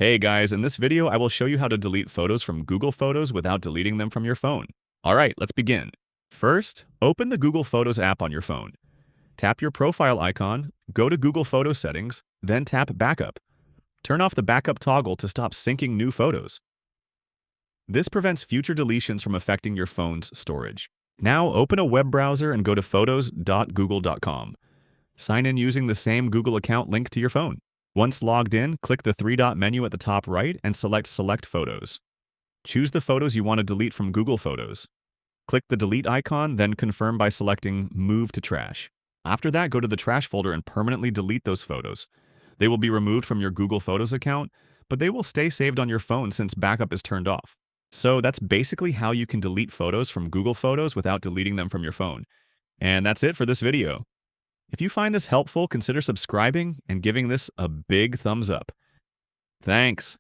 Hey guys, in this video I will show you how to delete photos from Google Photos without deleting them from your phone. Alright, let's begin. First, open the Google Photos app on your phone. Tap your profile icon, go to Google Photos settings, then tap Backup. Turn off the backup toggle to stop syncing new photos. This prevents future deletions from affecting your phone's storage. Now open a web browser and go to photos.google.com. Sign in using the same Google account linked to your phone. Once logged in, click the three-dot menu at the top right and select Select Photos. Choose the photos you want to delete from Google Photos. Click the delete icon, then confirm by selecting Move to Trash. After that, go to the trash folder and permanently delete those photos. They will be removed from your Google Photos account, but they will stay saved on your phone since backup is turned off. So that's basically how you can delete photos from Google Photos without deleting them from your phone. And that's it for this video. If you find this helpful, consider subscribing and giving this a big thumbs up. Thanks.